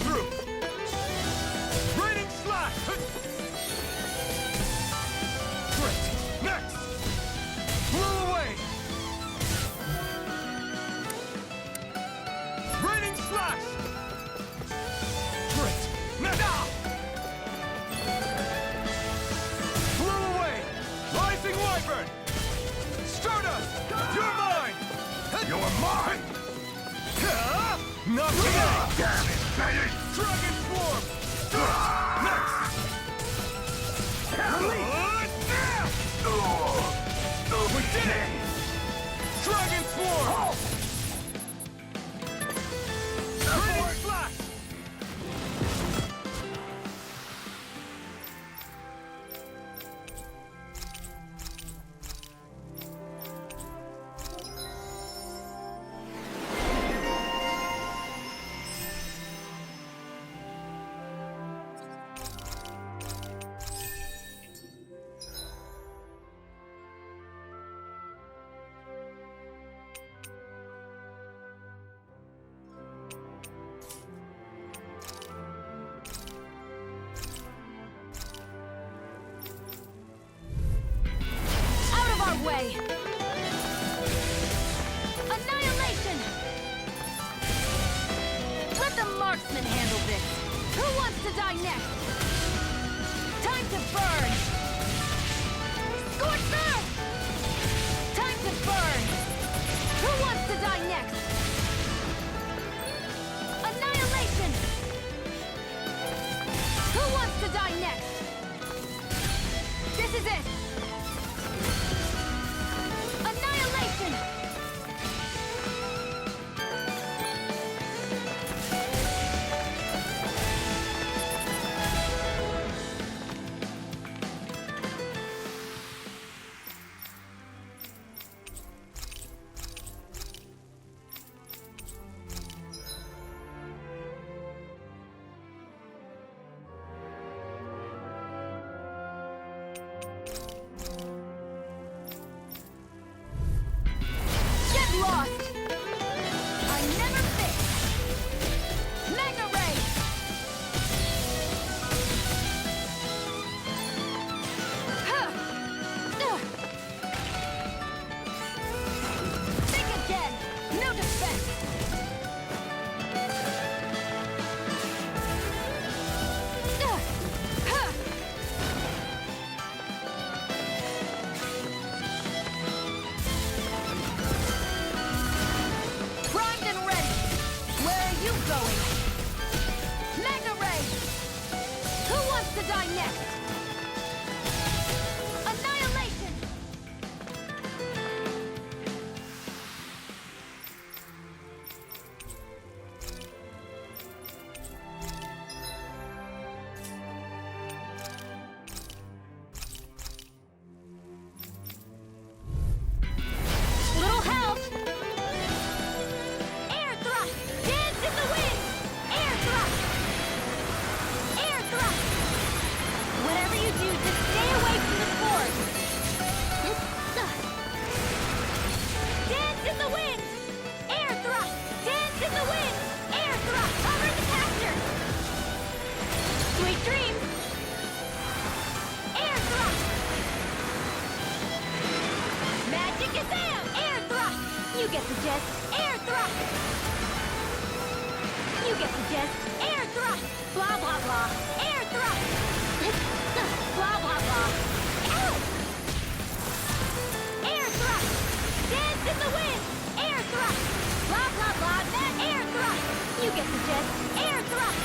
through! Raining slash! Great! Next! Blew away! Raining slash! Great! Next! Blew away! Rising wyvern! Stardust! You're mine! You're mine! Not today! Damn it, finish! Dragon Swarm! Next! We did it! Dragon Swarm! Raining Slash! Way. Annihilation! Let the marksman handle this. Who wants to die next? Time to burn! Scorched earth! Time to burn! Who wants to die next? Annihilation! Who wants to die next? This is it! Annihilation! Lost! I never fit! Mega Ray! Huh. Think again! No defense! Huh. Primed and ready. Where are you going? Mega Ray! Who wants to die next? Annihilation! Little help! Air thrust! Dance in the wind! Air thrust! Air thrust! Whatever you do, just stay away from the spores! Dance in the wind! Air thrust! Dance in the wind! Air thrust! Cover the capture! Sweet dreams! Air thrust! Magic is out! Air thrust! You get the gist! Air thrust! You get the gist! Air thrust! Blah blah blah! Air thrust! Blah blah blah! Ow! Air thrust! Dance in the wind! Air thrust! Blah blah blah! That air thrust! You get the gist! Air thrust!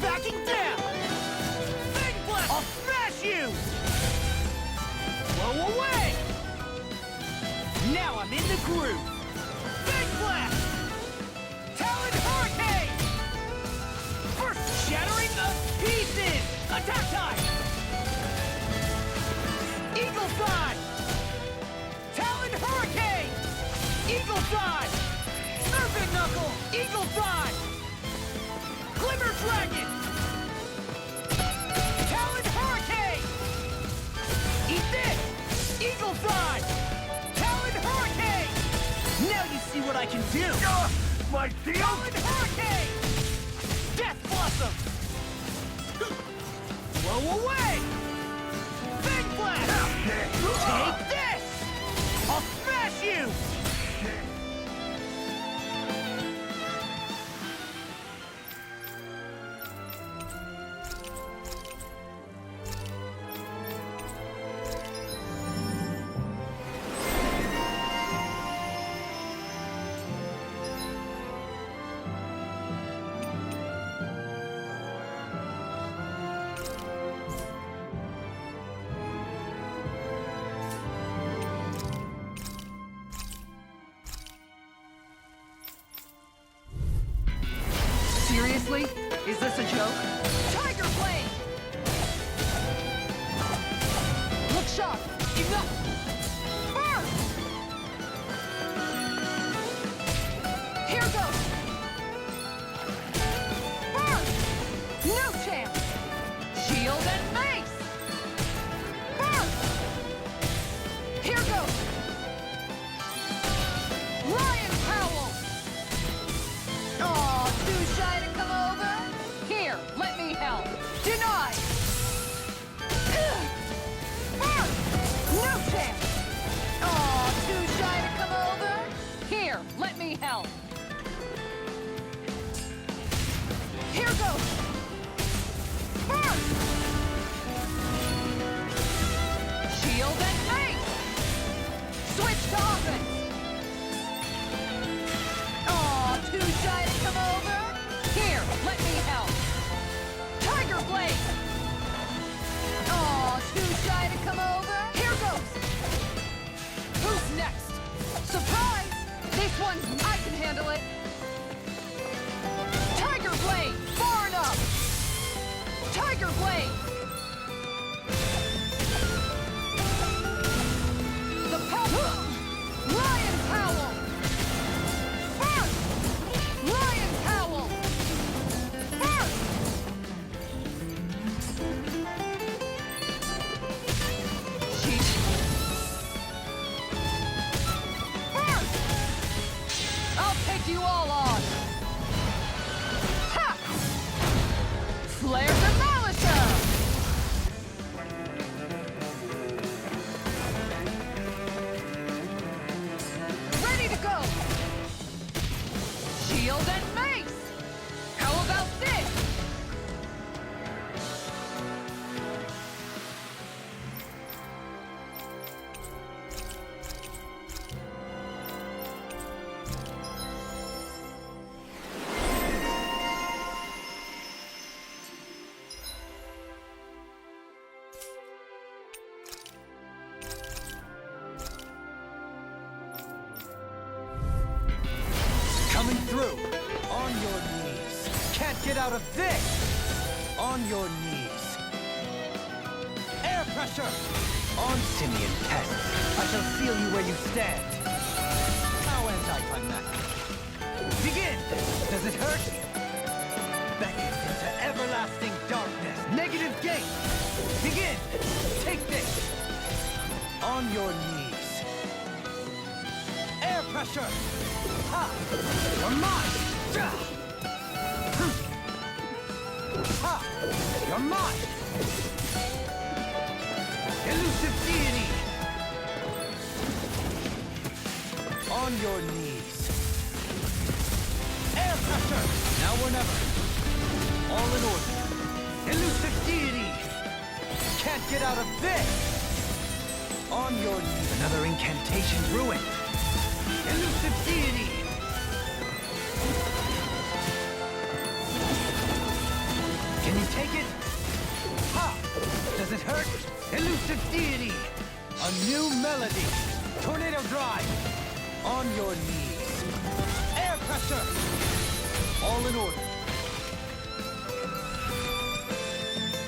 Backing down! Big blast! I'll smash you! Blow away! I'm in the groove. Big blast! Talon Hurricane! First shattering the pieces! Attack time! Eagle Side! Talon Hurricane! Eagle Side! Serpent Knuckle! Eagle Side! Glimmer Dragon! Talon Hurricane! Eat this! Eagle Side! Talon Hurricane! Now you see what I can do! My shield! Talon Hurricane! Death Blossom! Blow away! Big Blast! Take this! I'll smash you! Seriously? Is this a joke? Tiger Blade! Look sharp! Enough! Burst! Here goes! Burst! No chance! Shield and mace! Burst! Here goes! Lion Howl! Aw, too shy to come over? Here, let me help. Denied! Burst! No chance! Aw, too shy to come over? Here, let me help. Here goes! Burst! Shield and mace! Switch to offense! Aw, too shy to come over? Here, let me help. Tiger Blade! Aw, too shy to come over? Here goes! Who's next? Surprise! This one's... I can handle it. Tiger Blade! Far enough! Tiger Blade! The Lion's Howl! Burst! Lion's Howl! Burst! Burst! I'll take you all on! Ha! Flare Demolisher! Ready to go! Shield and mace! How about this? Coming through. On your knees. Can't get out of this. On your knees. Air pressure. On simian pests. I shall seal you where you stand. How anticlimactic. Begin. Does it hurt? Beckon into everlasting darkness. Negative gate. Begin. Take this. On your knees. Air pressure. Ha! You're mine! Ha! You're mine! Elusive deity! On your knees. Air pressure! Now or never. All in order. Elusive deity! Can't get out of this! On your knees. Another incantation ruined. Elusive deity! Can you take it? Ha! Does it hurt? Elusive deity! A new melody! Tornado drive! On your knees. Air pressure! All in order.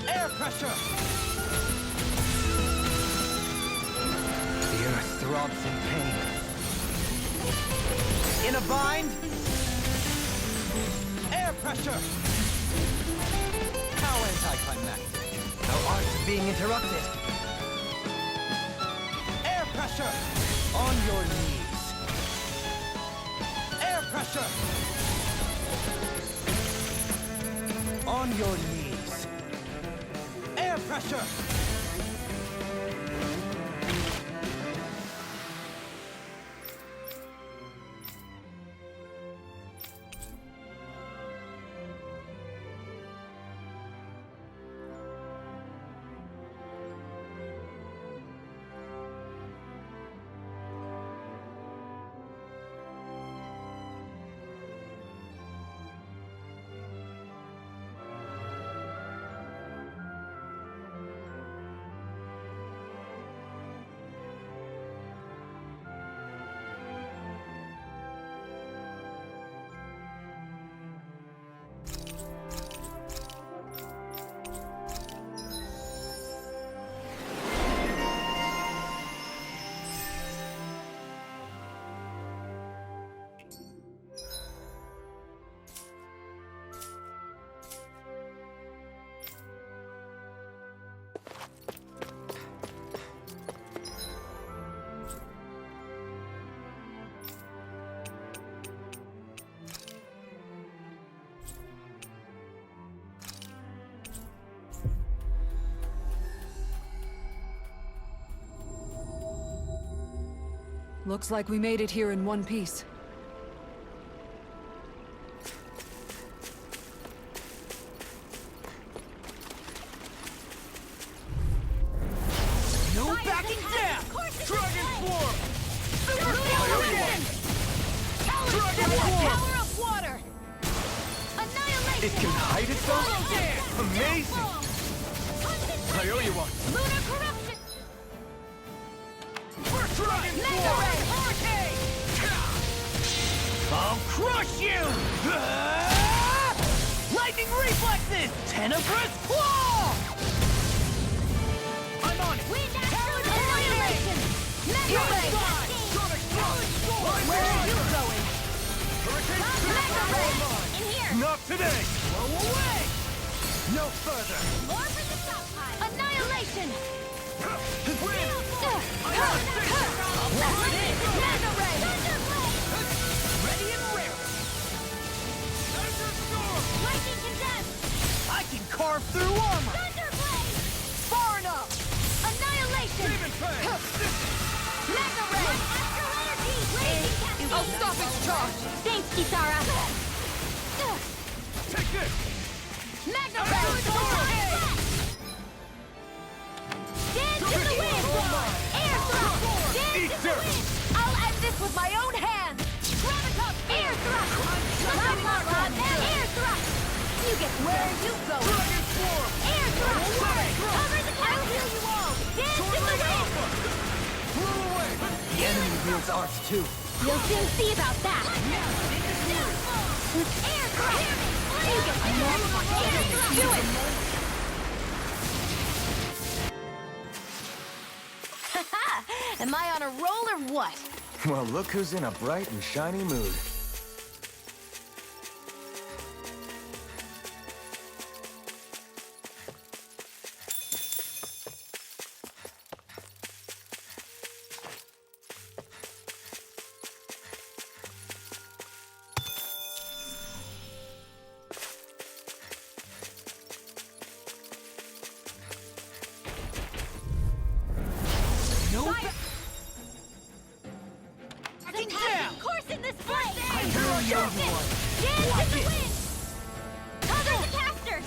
Air pressure! The earth throbs in pain. In a bind? Air pressure! How anticlimactic. Our arts are being interrupted. Air pressure! On your knees. Air pressure! On your knees. Air pressure! Looks like we made it here in one piece. No backing down! Dragon Swarm! Dragon Swarm! Power of water! Annihilation! It can hide itself? Amazing! Coyote one! Lunar corruption! Dragon Mega Swarm! Ray! Arcade! I'll crush you! Lightning reflexes! Tenebrous claw! I'm on it! Wind Astral Annihilation! Mega Ray! Where are you going? Mega Ray! In here! Not today! Blow away! No further! More for the stockpile! Annihilation! Win! Mega Ray! Thunderblade! Ready and rare! Thunderstorm! Lightning condensed! I can carve through armor! Thunderblade! Far enough! Annihilation! Demon Fang! Mega Ray! Astral Energy! Blazing Cascade! I'll stop its charge! Thanks, Kisara! Take this! Mega Ray! Dance in the wind! Air thrust! Dance in the wind! I'll end this with my own hands! Air thrust! Air thrust! You get where are you going? Dragon Swarm! Air thrust! Cover the I'll heal you all! Dance in the wind! Blew away! The enemy wields arts too. You'll soon see about that! Air thrust! You get more air thrust! Do it! Am I on a roll or what? Well, look who's in a bright and shiny mood. Course in this flame! You're the young one. Dance Watch in the it. wind! Cover the casters!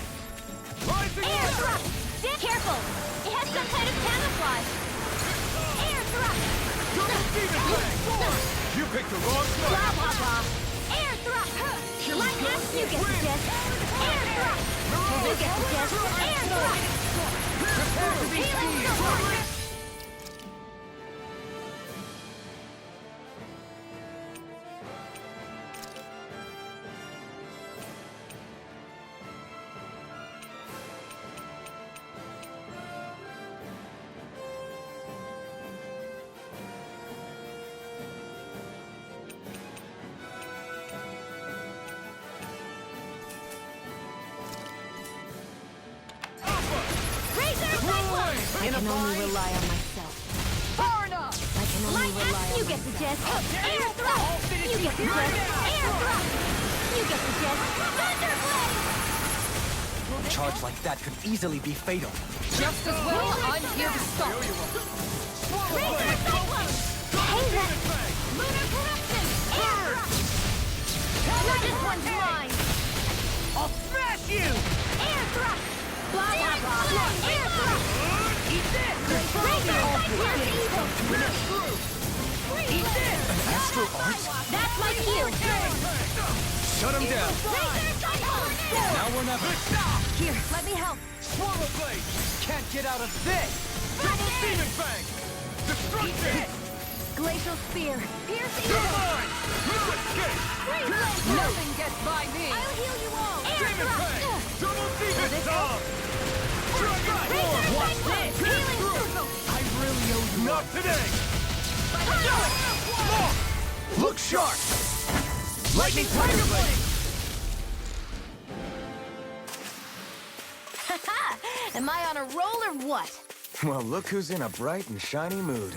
Rising Air Water! thrust! Careful! It has some kind of camouflage! Air thrust! Demon Fang! You picked the wrong Blah spot! blah blah! Air thrust! Light up! You get the gist! Air thrust! You get the gist! Air thrust! Prepare to be Healing seized! sword! I can only rely on myself. Far enough! I can only rely on You myself. get the gist. Air thrust! You get the gist. Air thrust! You get the gist. Thunder blade! A charge like that could easily be fatal. Just as well, I'm here to stop. Razor cyclone! Hang that! Lunar corruption! Air thrust! You're just one's mine! I'll smash you! Air thrust! Blah blah blah! Air thrust! Eat this! Razor cyclone! Eat this! An astral art? That's my cue! Shut him down! Razor cyclone! Now we're never. Here, let me help. Swallow blade! Can't get out of this! Double Demon fang! Destruction! Glacial spear. Piercing You're arrow. mine! You escape! Free blade. Nothing gets by me. I'll heal you all. Air Demon thrust. fang! Double demon song! Dragon Razor form! Watch this. Healing circle. I really owe you. Not today! Look sharp! Lightning tiger blade! Am I on a roll or what? Well, look who's in a bright and shiny mood.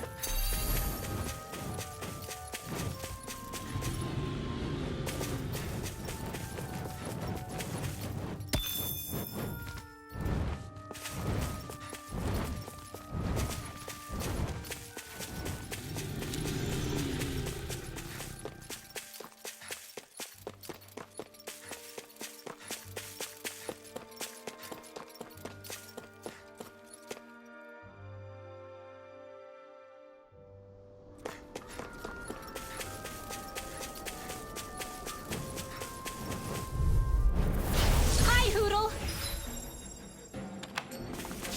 Hi, Hoodle.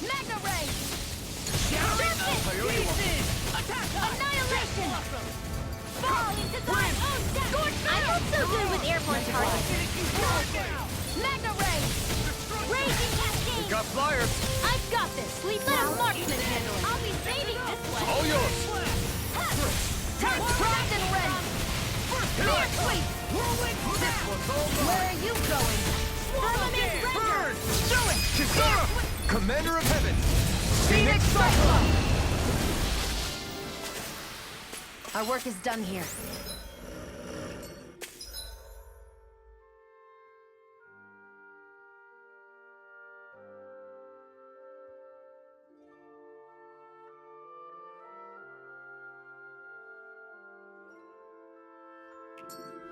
Magna ray. Annihilation. Fall into thine own death. I'm not so good with airborne targets. Magna ray. Raging cascade. Got flyers! I've got this. Let a marksman handle it. I'll be saving this one. All yours! Turn proud and ready. Mere sweep. Where are you going? Firmament render. Burn! Do it! Kisara! Commander of Heaven! Phoenix Cyclone. Our work is done here.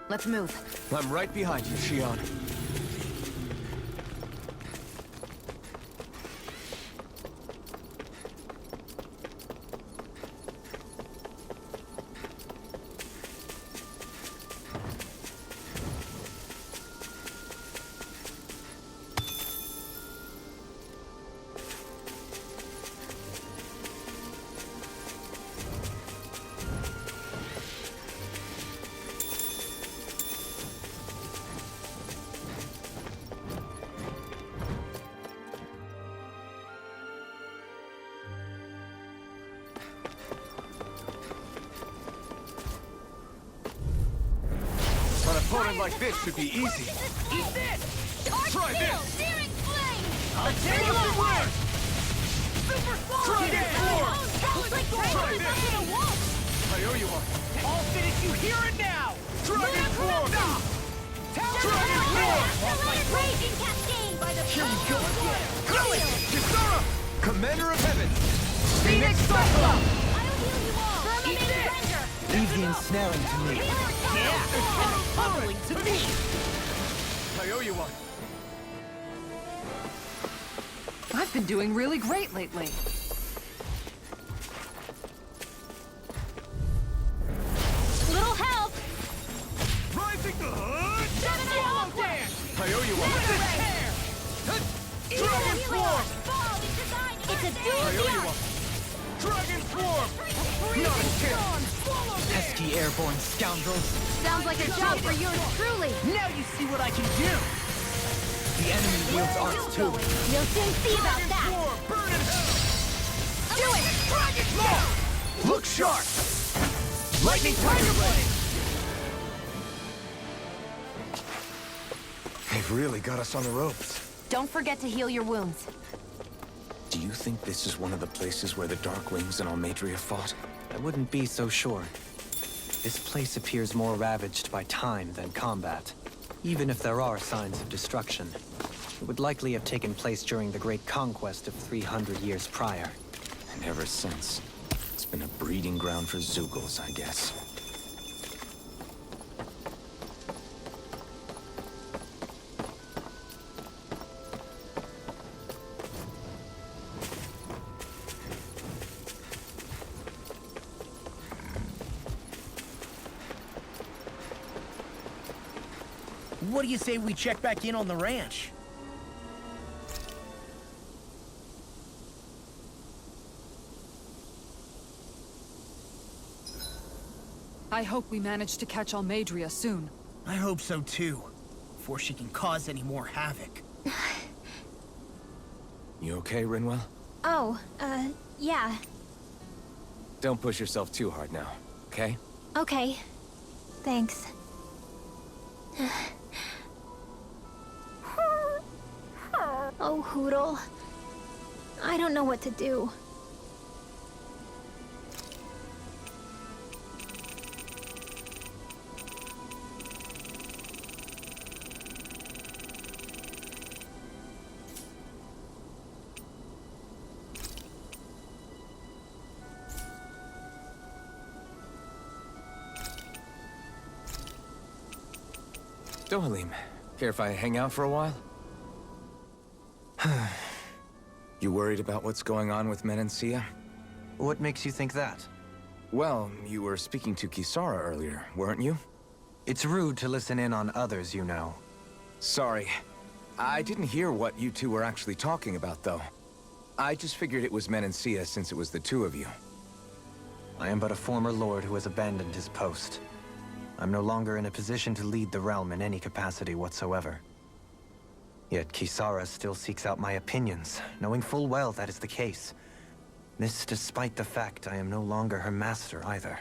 Let's move. I'm right behind you, Shion. An opponent like this should be easy. Eat this! Try this. Searing flame! I'll take you for work! Super sword! Try this. Like Try this. in a wolf! I owe you one. I'll finish you here and now! Dragon form! Dragon form! Raging cascade! By the Here we go again! Do it! Kisara! Commander of Heaven! Phoenix Cyclone! I'll heal you all! Firmament render! Leave the ensnaring to me. Tumbling to me! I owe you one. I've been doing really great lately. Little help! Rising the hood! Swallow dance! I owe you one. Dragon form! It's a I dual owe you beyond! one. Dragon form! Not a chance! Pesky airborne scoundrels! Sounds like a job for yours truly! Now you see what I can do! The enemy wields arts too. You'll soon see about that! Form! Burn in hell! Do it! Dragon form! Look sharp! Lightning tiger blade! They've really got us on the ropes. Don't forget to heal your wounds. Do you think this is one of the places where the Darklings and Almadria fought? I wouldn't be so sure. This place appears more ravaged by time than combat. Even if there are signs of destruction, it would likely have taken place during the Great Conquest of 300 years prior. And ever since, it's been a breeding ground for Zeugles, I guess. What do you say we check back in on the ranch? I hope we manage to catch Almadria soon. I hope so too, before she can cause any more havoc. You okay, Rinwell? Oh, yeah. Don't push yourself too hard now, okay? Okay. Thanks. Oh, Hootle. I don't know what to do. Dohalim, care if I hang out for a while? You worried about what's going on with Menancia? What makes you think that? Well, you were speaking to Kisara earlier, weren't you? It's rude to listen in on others, you know. Sorry. I didn't hear what you two were actually talking about, though. I just figured it was Menancia since it was the two of you. I am but a former lord who has abandoned his post. I'm no longer in a position to lead the realm in any capacity whatsoever. Yet Kisara still seeks out my opinions, knowing full well that is the case. This despite the fact I am no longer her master either.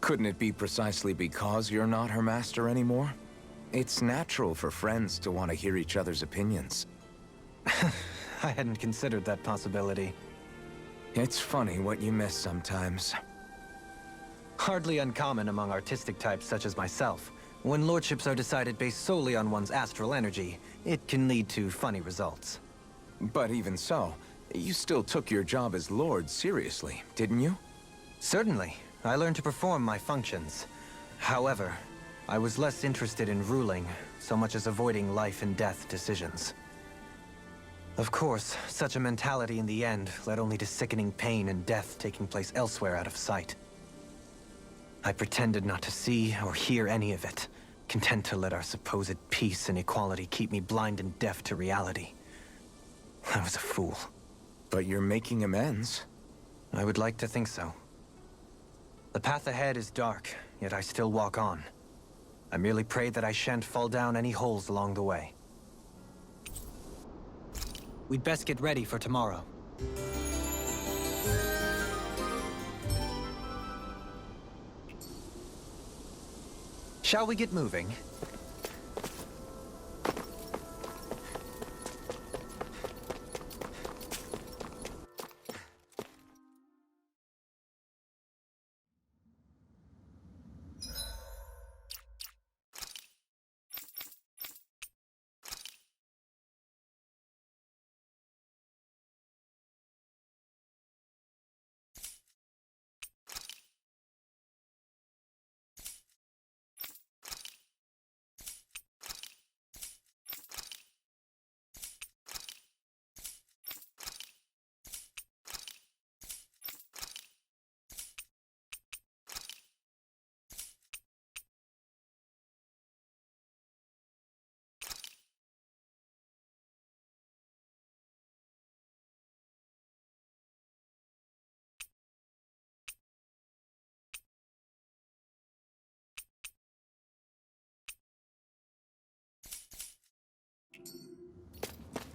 Couldn't it be precisely because you're not her master anymore? It's natural for friends to want to hear each other's opinions. I hadn't considered that possibility. It's funny what you miss sometimes. Hardly uncommon among artistic types such as myself. When lordships are decided based solely on one's astral energy, it can lead to funny results. But even so, you still took your job as lord seriously, didn't you? Certainly. I learned to perform my functions. However, I was less interested in ruling, so much as avoiding life and death decisions. Of course, such a mentality in the end led only to sickening pain and death taking place elsewhere out of sight. I pretended not to see or hear any of it, content to let our supposed peace and equality keep me blind and deaf to reality. I was a fool. But you're making amends. I would like to think so. The path ahead is dark, yet I still walk on. I merely pray that I shan't fall down any holes along the way. We'd best get ready for tomorrow. Shall we get moving?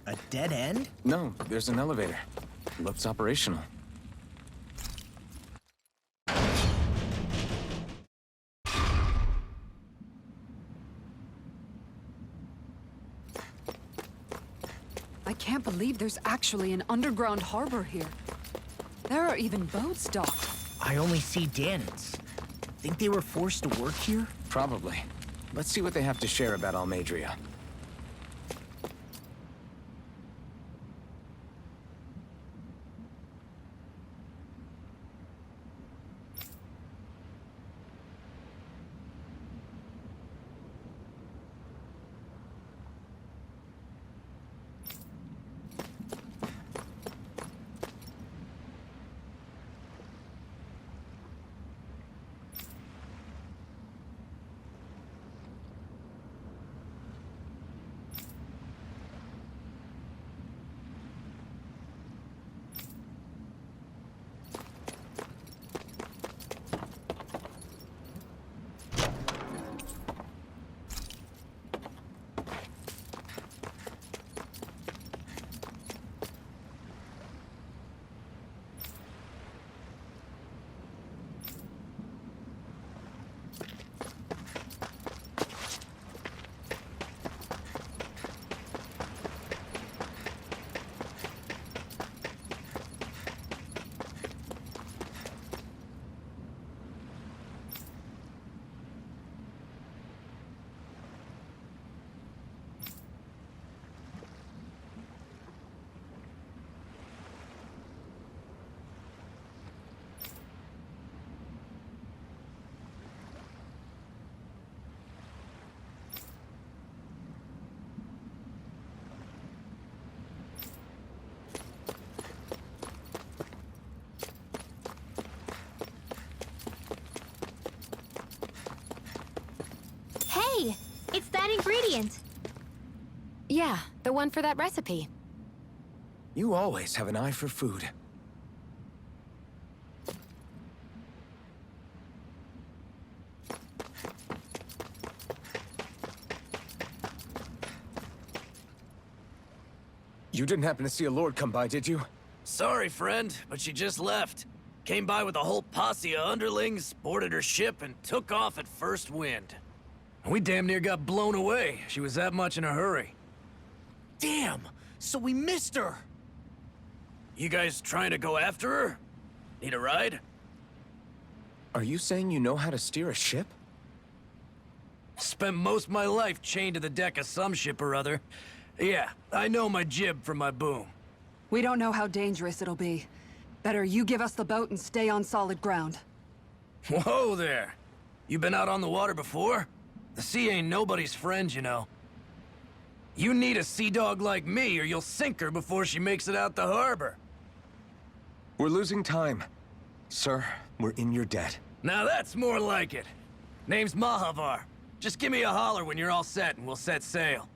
A dead end? No, there's an elevator. Looks operational. I can't believe believe there's actually an underground harbor here. There are even boats docked. I only see Danans. Think they were forced to work here? Probably. Let's see what they have to share about Almadria. Hey, it's that ingredient. Yeah, the one for that recipe. You always have an eye for food. You didn't happen to see a lord come by, did you? Sorry, friend, but she just left. Came by with a whole posse of underlings, boarded her ship, and took off at first wind. We damn near got blown away. She was that much in a hurry. Damn! So we missed her! You guys trying to go after her? Need a ride? Are you saying you know how to steer a ship? Spent most of my life chained to the deck of some ship or other. Yeah, I know my jib from my boom. We don't know how dangerous it'll be. Better you give us the boat and stay on solid ground. Whoa there! You been out on the water before? The sea ain't nobody's friend, you know. You need a sea dog like me, or you'll sink her before she makes it out the harbor. We're losing time. Sir, we're in your debt. Now that's more like it. Name's Mahavar. Just give me a holler when you're all set and we'll set sail.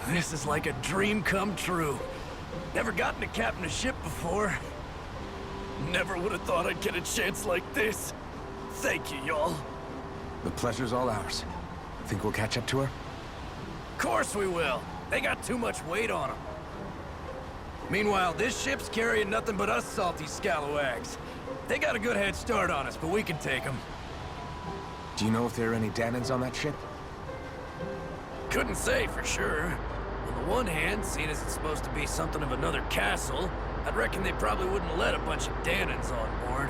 This is like a dream come true. Never gotten to captain a ship before. Never would have thought I'd get a chance like this. Thank you, y'all. The pleasure's all ours. Think we'll catch up to her? Course we will. They got too much weight on them. Meanwhile, this ship's carrying nothing but us salty scalawags. They got a good head start on us, but we can take them. Do you know if there are any Danans on that ship? Couldn't say for sure. On the one hand, seeing as it's supposed to be something of another castle, I'd reckon they probably wouldn't let a bunch of Danans on board.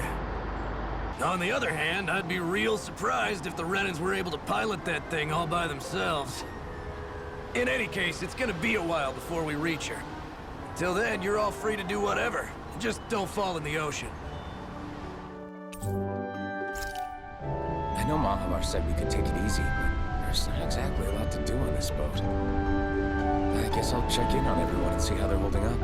On the other hand, I'd be real surprised if the Renans were able to pilot that thing all by themselves. In any case, it's gonna be a while before we reach her. Till then, you're all free to do whatever. Just don't fall in the ocean. I know Mahavar said we could take it easy, but there's not exactly a lot to do on this boat. I guess I'll check in on everyone and see how they're holding up.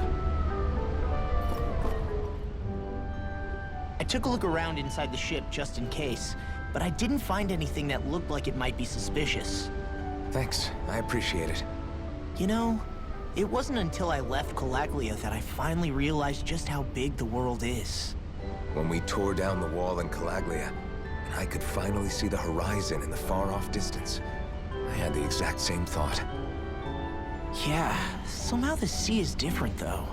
I took a look around inside the ship just in case. but I didn't find anything that looked like it might be suspicious. Thanks, I appreciate it. You know, it wasn't until I left Calaglia that I finally realized just how big the world is. When we tore down the wall in Calaglia, and I could finally see the horizon in the far-off distance, I had the exact same thought. Yeah, somehow the sea is different, though.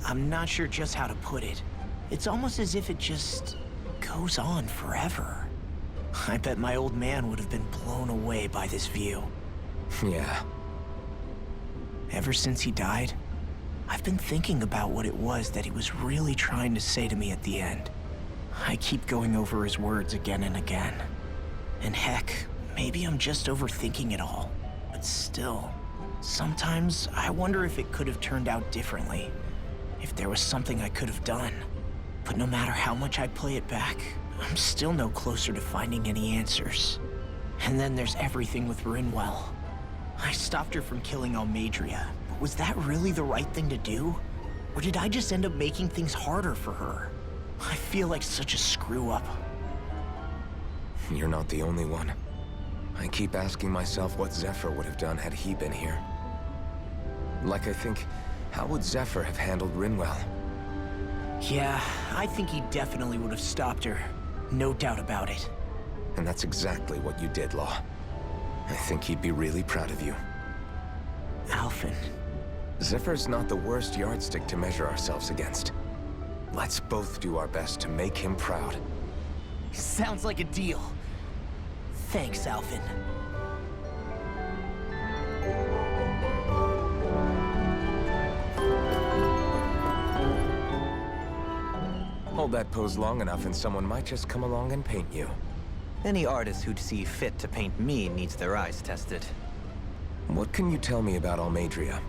I'm not sure just how to put it. It's almost as if it just goes on forever. I bet my old man would have been blown away by this view. Yeah. Ever since he died, I've been thinking about what it was that he was really trying to say to me at the end. I keep going over his words again and again. And heck, maybe I'm just overthinking it all. But still, sometimes I wonder if it could have turned out differently. If there was something I could have done. But no matter how much I play it back, I'm still no closer to finding any answers. And then there's everything with Rinwell. I stopped her from killing Almadria, but was that really the right thing to do? Or did I just end up making things harder for her? I feel like such a screw-up. You're not the only one. I keep asking myself what Zephyr would have done had he been here. Like I think, how would Zephyr have handled Rinwell? Yeah, I think he definitely would have stopped her. No doubt about it. And that's exactly what you did, Law. I think he'd be really proud of you. Alphen. Zephyr's not the worst yardstick to measure ourselves against. Let's both do our best to make him proud. Sounds like a deal. Thanks, Alphen. Hold that pose long enough and someone might just come along and paint you. Any artist who'd see fit to paint me needs their eyes tested. What can you tell me about Almadria?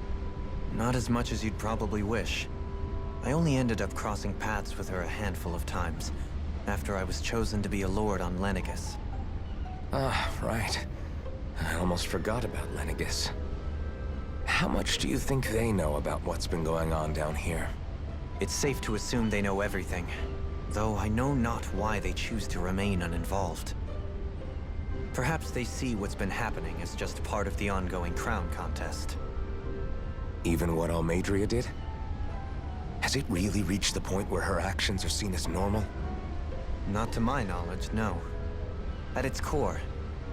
Not as much as you'd probably wish. I only ended up crossing paths with her a handful of times, after I was chosen to be a lord on Lenegis. Ah, right. I almost forgot about Lenegis. How much do you think they know about what's been going on down here? It's safe to assume they know everything, though I know not why they choose to remain uninvolved. Perhaps they see what's been happening as just part of the ongoing crown contest. Even what Almadria did? Has it really reached the point where her actions are seen as normal? Not to my knowledge, no. At its core,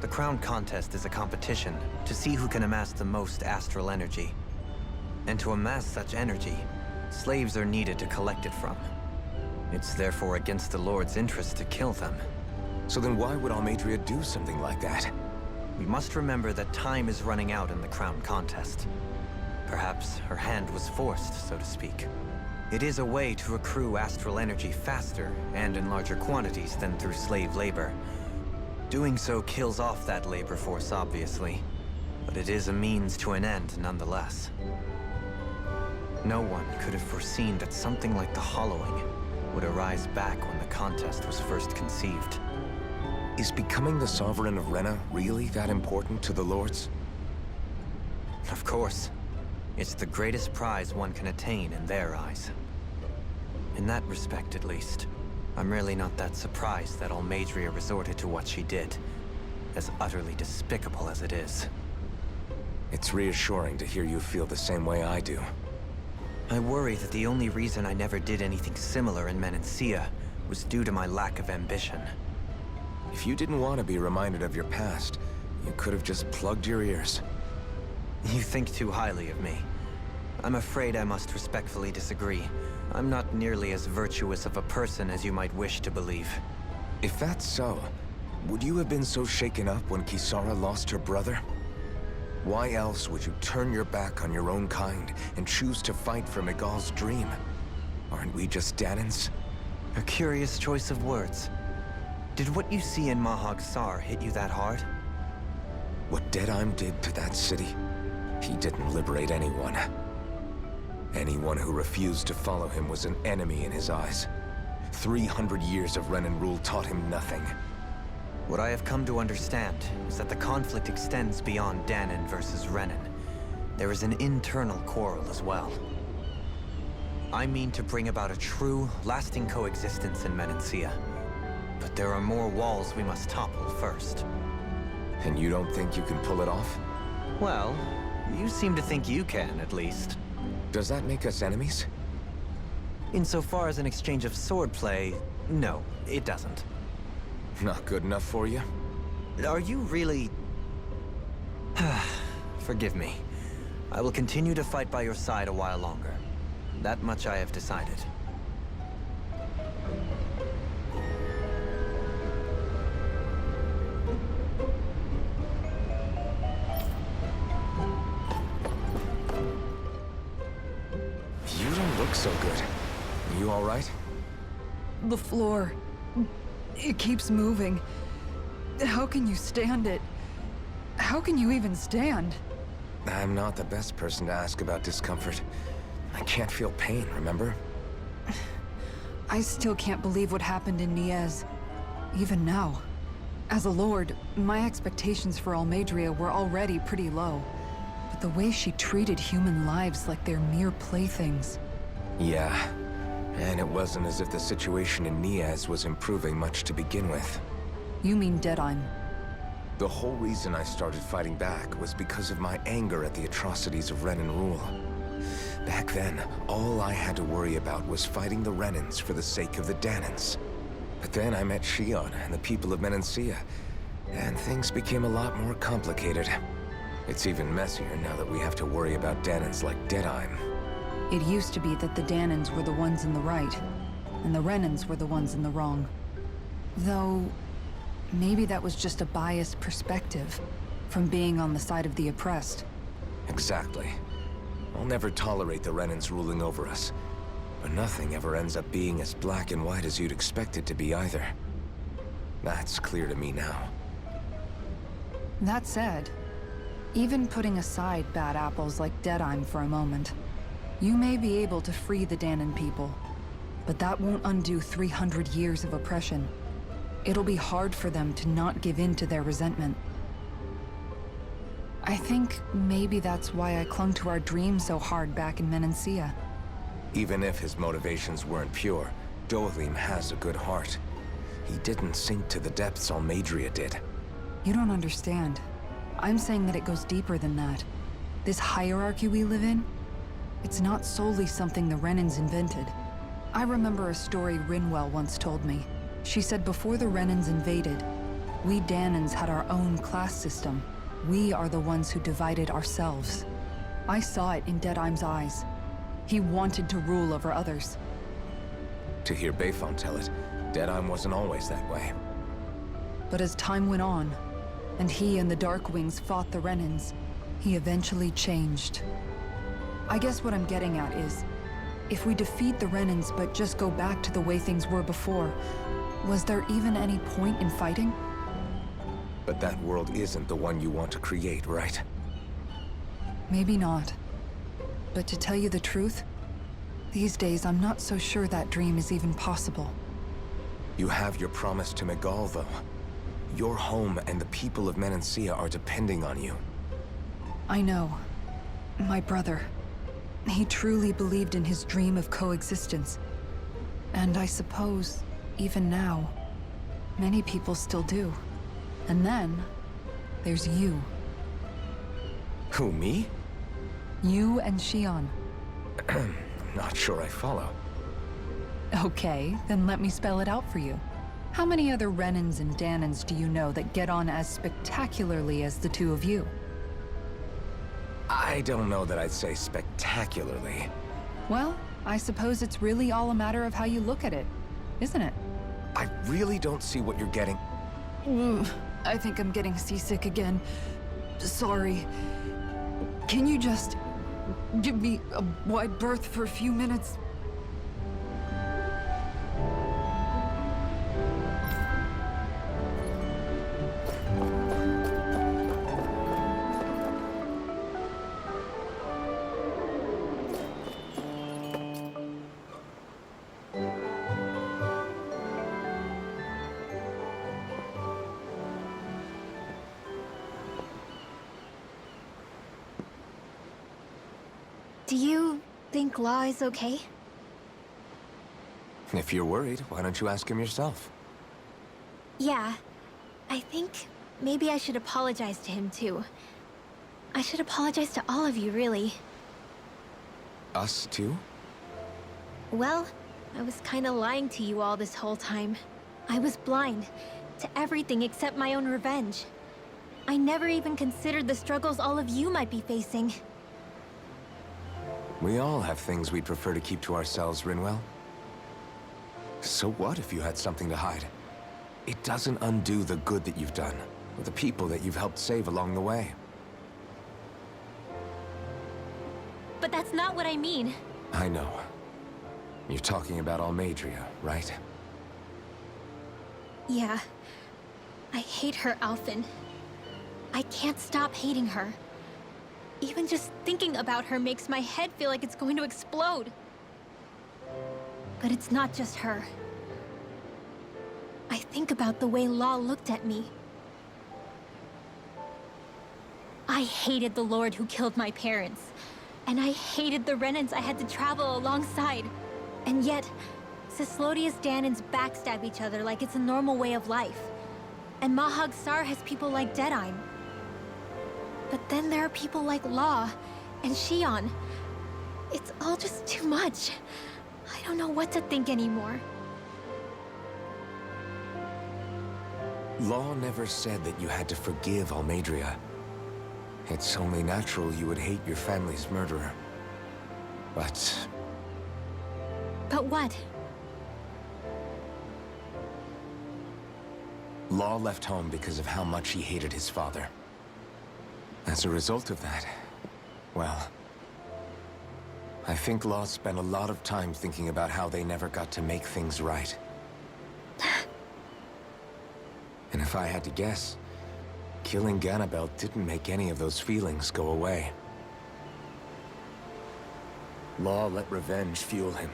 the crown contest is a competition to see who can amass the most astral energy. And to amass such energy, slaves are needed to collect it from. It's therefore against the Lord's interest to kill them. So then why would Almadria do something like that? We must remember that time is running out in the crown contest. Perhaps her hand was forced, so to speak. It is a way to accrue astral energy faster and in larger quantities than through slave labor. Doing so kills off that labor force, obviously, but it is a means to an end nonetheless. No one could have foreseen that something like the Hollowing would arise back when the contest was first conceived. Is becoming the Sovereign of Renna really that important to the Lords? Of course. It's the greatest prize one can attain in their eyes. In that respect, at least, I'm really not that surprised that Almadria resorted to what she did, as utterly despicable as it is. It's reassuring to hear you feel the same way I do. I worry that the only reason I never did anything similar in Menancia was due to my lack of ambition. If you didn't want to be reminded of your past, you could have just plugged your ears. You think too highly of me. I'm afraid I must respectfully disagree. I'm not nearly as virtuous of a person as you might wish to believe. If that's so, would you have been so shaken up when Kisara lost her brother? Why else would you turn your back on your own kind and choose to fight for Miguel's dream? Aren't we just Danans? A curious choice of words. Did what you see in Mahag Sar hit you that hard? What Deadheim did to that city, he didn't liberate anyone. Anyone who refused to follow him was an enemy in his eyes. 300 years of Renan rule taught him nothing. What I have come to understand is that the conflict extends beyond Danan versus Renan. There is an internal quarrel as well. I mean to bring about a true, lasting coexistence in Menancia. But there are more walls we must topple first. And you don't think you can pull it off? Well, you seem to think you can, at least. Does that make us enemies? Insofar as an exchange of swordplay, no, it doesn't. Not good enough for you? Are you really... Forgive me. I will continue to fight by your side a while longer. That much I have decided. You don't look so good. You all right? The floor. It keeps moving. How can you stand it? How can you even stand? I'm not the best person to ask about discomfort. I can't feel pain, remember? I still can't believe what happened in Niez. Even now. As a lord, my expectations for Almadria were already pretty low. But the way she treated human lives like they're mere playthings. Yeah. And it wasn't as if the situation in Niez was improving much to begin with. You mean Deadheim? The whole reason I started fighting back was because of my anger at the atrocities of Renan rule. Back then, all I had to worry about was fighting the Renans for the sake of the Danans. But then I met Shion and the people of Menancia, and things became a lot more complicated. It's even messier now that we have to worry about Danans like Deadheim. It used to be that the Danans were the ones in the right, and the Renans were the ones in the wrong. Though, maybe that was just a biased perspective, from being on the side of the oppressed. Exactly. I'll never tolerate the Renans ruling over us. But nothing ever ends up being as black and white as you'd expect it to be either. That's clear to me now. That said, even putting aside bad apples like Deadheim for a moment, you may be able to free the Danan people, but that won't undo 300 years of oppression. It'll be hard for them to not give in to their resentment. I think maybe that's why I clung to our dream so hard back in Menancia. Even if his motivations weren't pure, Dohalim has a good heart. He didn't sink to the depths Almadria did. You don't understand. I'm saying that it goes deeper than that. This hierarchy we live in, it's not solely something the Renans invented. I remember a story Rinwell once told me. She said before the Renans invaded, we Danans had our own class system. We are the ones who divided ourselves. I saw it in Deadheim's eyes. He wanted to rule over others. To hear Bayfon tell it, Deadheim wasn't always that way. But as time went on, and he and the Darkwings fought the Renans, he eventually changed. I guess what I'm getting at is, if we defeat the Renans but just go back to the way things were before, was there even any point in fighting? But that world isn't the one you want to create, right? Maybe not. But to tell you the truth, these days I'm not so sure that dream is even possible. You have your promise to Megal, though. Your home and the people of Menancia are depending on you. I know. My brother. He truly believed in his dream of coexistence. And I suppose, even now, many people still do. And then, there's you. Who, me? You and Shion. Not sure I follow. Okay, then let me spell it out for you. How many other Renans and Danans do you know that get on as spectacularly as the two of you? I don't know that I'd say spectacularly. Well, I suppose it's really all a matter of how you look at it, isn't it? I really don't see what you're getting. I think I'm getting seasick again. Sorry. Can you just give me a wide berth for a few minutes? Do you think Law is okay? If you're worried, why don't you ask him yourself? Yeah, I think maybe I should apologize to him too. I should apologize to all of you, really. Us too? Well, I was kinda lying to you all this whole time. I was blind to everything except my own revenge. I never even considered the struggles all of you might be facing. We all have things we'd prefer to keep to ourselves, Rinwell. So what if you had something to hide? It doesn't undo the good that you've done, or the people that you've helped save along the way. But that's not what I mean. I know. You're talking about Almadria, right? Yeah. I hate her, Alphen. I can't stop hating her. Even just thinking about her makes my head feel like it's going to explode. But it's not just her. I think about the way Law looked at me. I hated the Lord who killed my parents. And I hated the Renans I had to travel alongside. And yet, Cislodia's Danans backstab each other like it's a normal way of life. And Mahag Sar has people like Deadeye. But then there are people like Law and Shion. It's all just too much. I don't know what to think anymore. Law never said that you had to forgive Almadria. It's only natural you would hate your family's murderer. But But what? Law left home because of how much he hated his father. As a result of that, well, I think Law spent a lot of time thinking about how they never got to make things right. And if I had to guess, killing Ganabel didn't make any of those feelings go away. Law let revenge fuel him,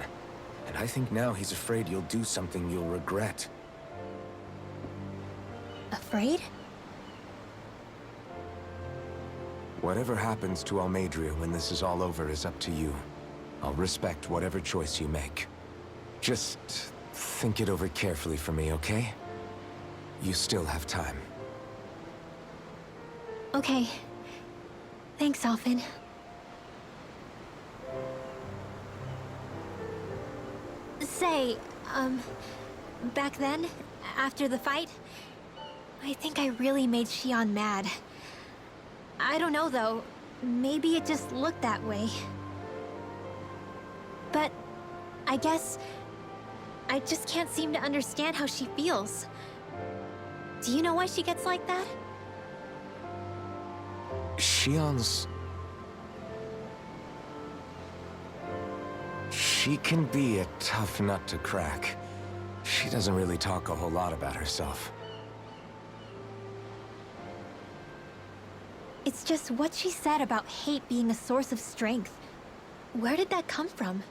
and I think now he's afraid you'll do something you'll regret. Afraid? Whatever happens to Almadria when this is all over is up to you. I'll respect whatever choice you make. Just think it over carefully for me, okay? You still have time. Okay. Thanks, Alphen. Say, back then, after the fight, I think I really made Shion mad. I don't know, though. Maybe it just looked that way. But I guess I just can't seem to understand how she feels. Do you know why she gets like that? Shion's... She can be a tough nut to crack. She doesn't really talk a whole lot about herself. It's just what she said about hate being a source of strength. Where did that come from?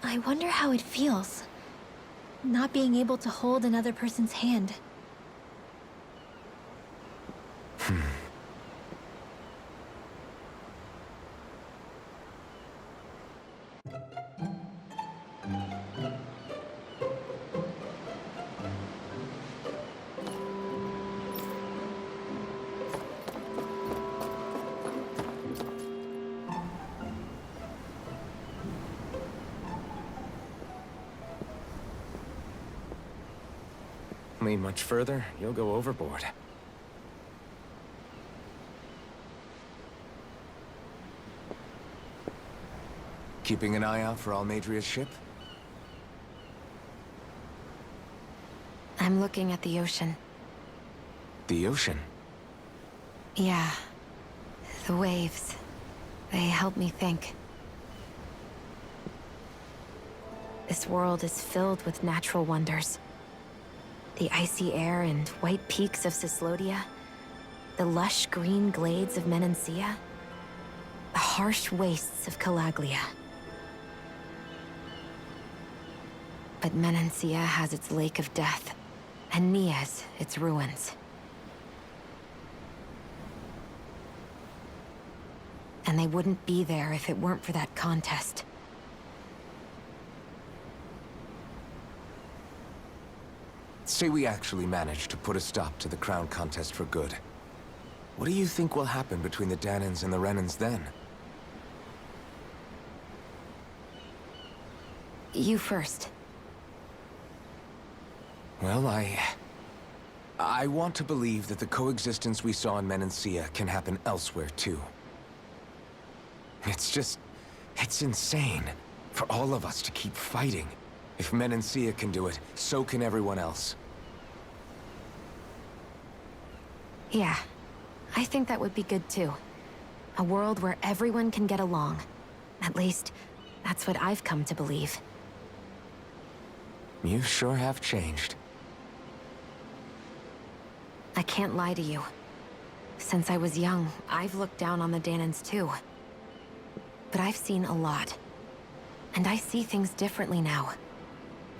I wonder how it feels, not being able to hold another person's hand. Lean much further, you'll go overboard. Keeping an eye out for Almadria's ship? I'm looking at the ocean. The ocean? Yeah. The waves. They help me think. This world is filled with natural wonders. The icy air and white peaks of Cislodia, the lush green glades of Menancia, the harsh wastes of Calaglia. But Menancia has its lake of death, and Nias its ruins. And they wouldn't be there if it weren't for that contest. say we actually manage to put a stop to the crown contest for good. What do you think will happen between the Danans and the Renans then? You first. Well, I want to believe that the coexistence we saw in Menancia can happen elsewhere, too. It's insane for all of us to keep fighting. If Menancia can do it, so can everyone else. Yeah, I think that would be good too. A world where everyone can get along. At least, that's what I've come to believe. You sure have changed. I can't lie to you. Since I was young, I've looked down on the Danans too. But I've seen a lot. And I see things differently now.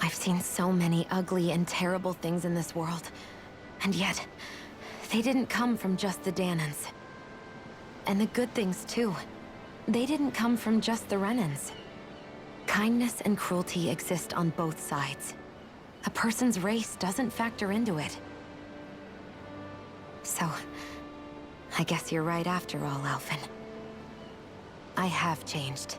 I've seen so many ugly and terrible things in this world. And yet, they didn't come from just the Danans. And the good things too. They didn't come from just the Renans. Kindness and cruelty exist on both sides. A person's race doesn't factor into it. So, I guess you're right after all, Alphen. I have changed.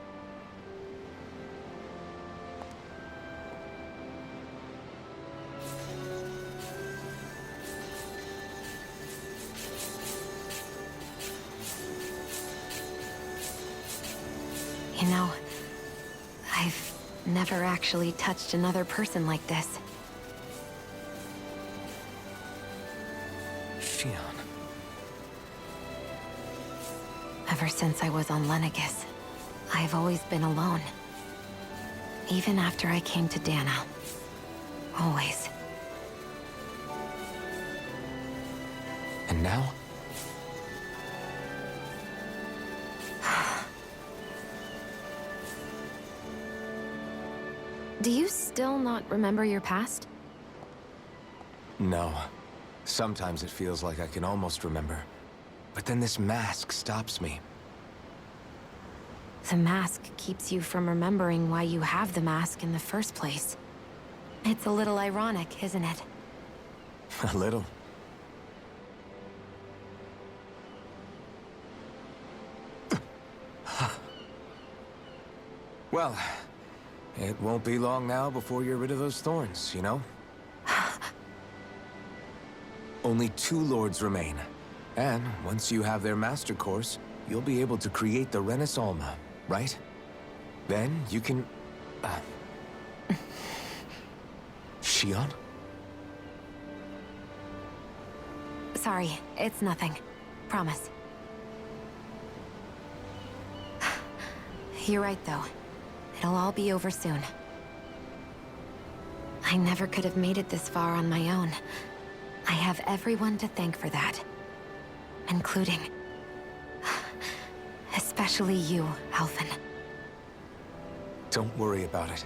You know, I've never actually touched another person like this. Shion. Ever since I was on Lenegis, I've always been alone. Even after I came to Dana. Always. And now? Do you still not remember your past? No. Sometimes it feels like I can almost remember. But then this mask stops me. The mask keeps you from remembering why you have the mask in the first place. It's a little ironic, isn't it? A little. Well, it won't be long now before you're rid of those thorns, you know? Only 2 lords remain. And once you have their master course, you'll be able to create the Renis Alma, right? Then you can... Shion? Sorry, it's nothing. Promise. You're right, though. It'll all be over soon. I never could have made it this far on my own. I have everyone to thank for that. Including... especially you, Alphen. Don't worry about it.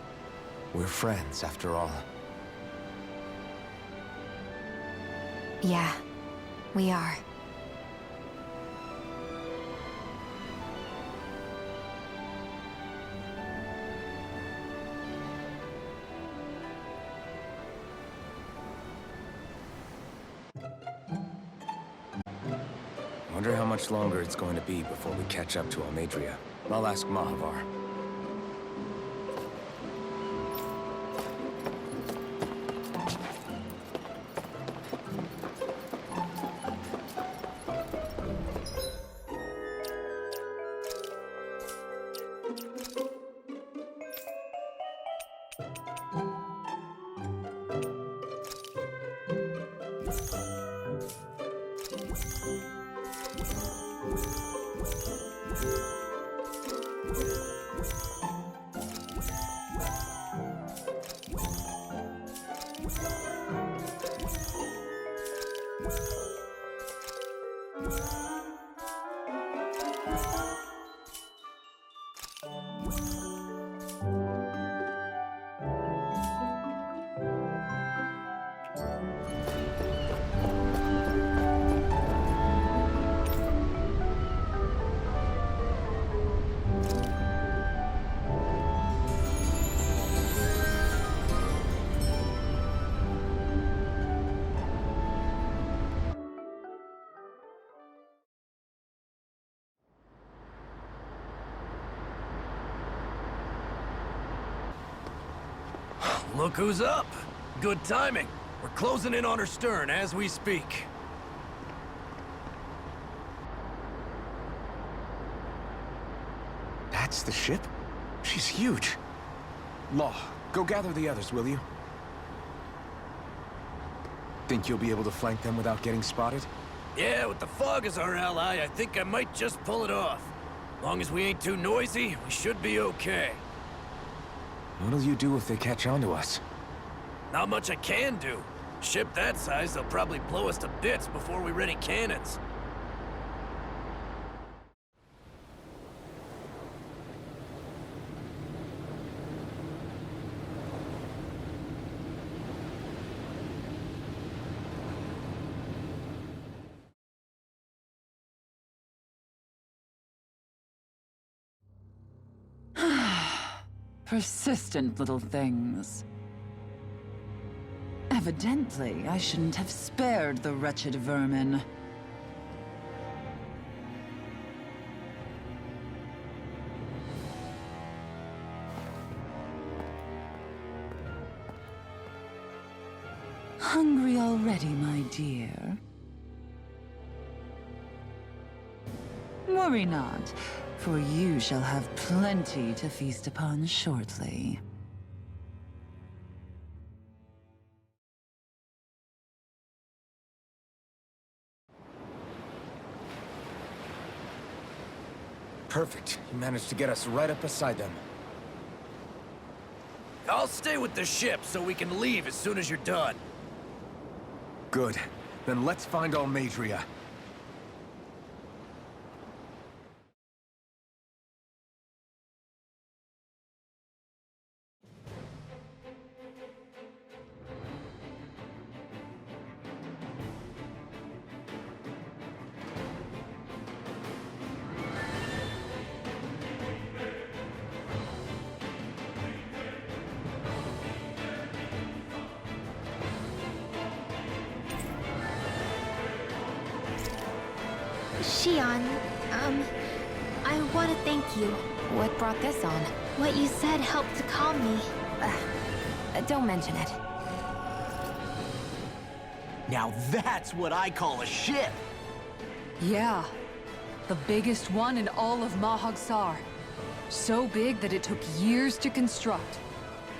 We're friends, after all. Yeah, we are. Wonder how much longer it's going to be before we catch up to Almeidrea. I'll ask Mahavar. Look who's up. Good timing. We're closing in on her stern as we speak. That's the ship? She's huge. Law, go gather the others, will you? Think you'll be able to flank them without getting spotted? Yeah, with the fog as our ally, I think I might just pull it off. Long as we ain't too noisy, we should be okay. What'll you do if they catch on to us? Not much I can do. Ship that size, they'll probably blow us to bits before we ready cannons. Persistent little things. Evidently, I shouldn't have spared the wretched vermin. Hungry already, my dear? Worry not, for you shall have plenty to feast upon shortly. Perfect. You managed to get us right up beside them. I'll stay with the ship so we can leave as soon as you're done. Good. Then let's find Almadria. Xian, I want to thank you. What brought this on? What you said helped to calm me. Don't mention it. Now that's what I call a ship! Yeah. The biggest one in all of Mahagsar. So big that it took years to construct.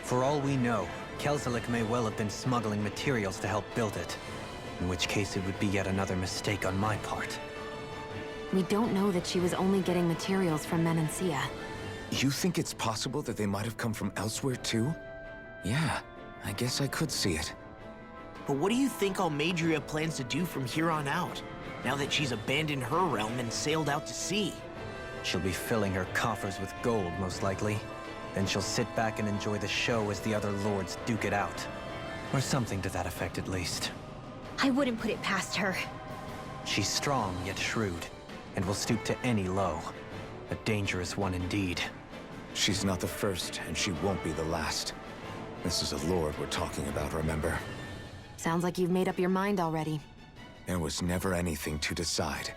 For all we know, Kelzelik may well have been smuggling materials to help build it. In which case it would be yet another mistake on my part. We don't know that she was only getting materials from Menancia. You think it's possible that they might have come from elsewhere too? Yeah, I guess I could see it. But what do you think Almadria plans to do from here on out, now that she's abandoned her realm and sailed out to sea? She'll be filling her coffers with gold, most likely. Then she'll sit back and enjoy the show as the other lords duke it out. Or something to that effect, at least. I wouldn't put it past her. She's strong, yet shrewd, and will stoop to any low. A dangerous one indeed. She's not the first, and she won't be the last. This is a lord we're talking about, remember? Sounds like you've made up your mind already. There was never anything to decide.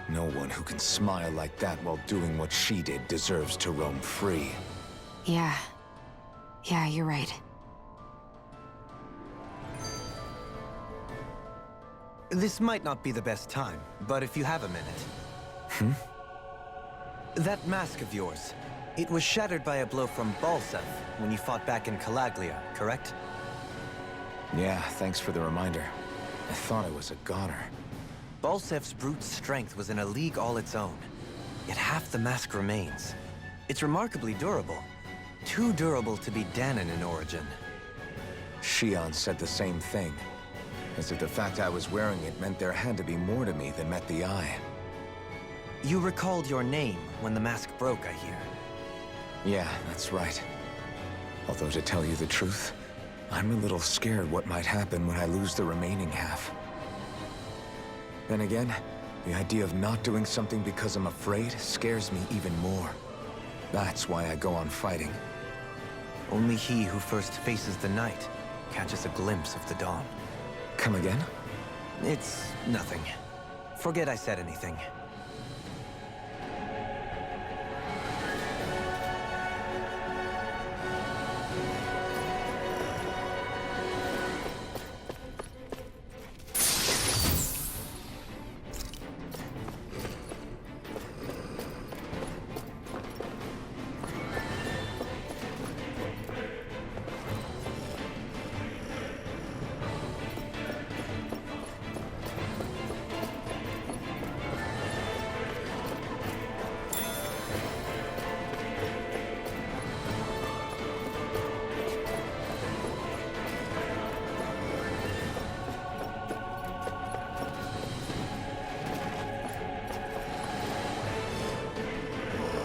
No one who can smile like that while doing what she did deserves to roam free. Yeah, you're right. This might not be the best time, but if you have a minute. That mask of yours, it was shattered by a blow from Balsef when you fought back in Calaglia, correct? Yeah, thanks for the reminder. I thought it was a goner. Balsef's brute strength was in a league all its own, yet half the mask remains. It's remarkably durable. Too durable to be Danon in origin. Xian said the same thing. As if the fact I was wearing it meant there had to be more to me than met the eye. You recalled your name when the mask broke, I hear. Yeah, that's right. Although to tell you the truth, I'm a little scared what might happen when I lose the remaining half. Then again, the idea of not doing something because I'm afraid scares me even more. That's why I go on fighting. Only he who first faces the night catches a glimpse of the dawn. Come again? It's nothing. Forget I said anything.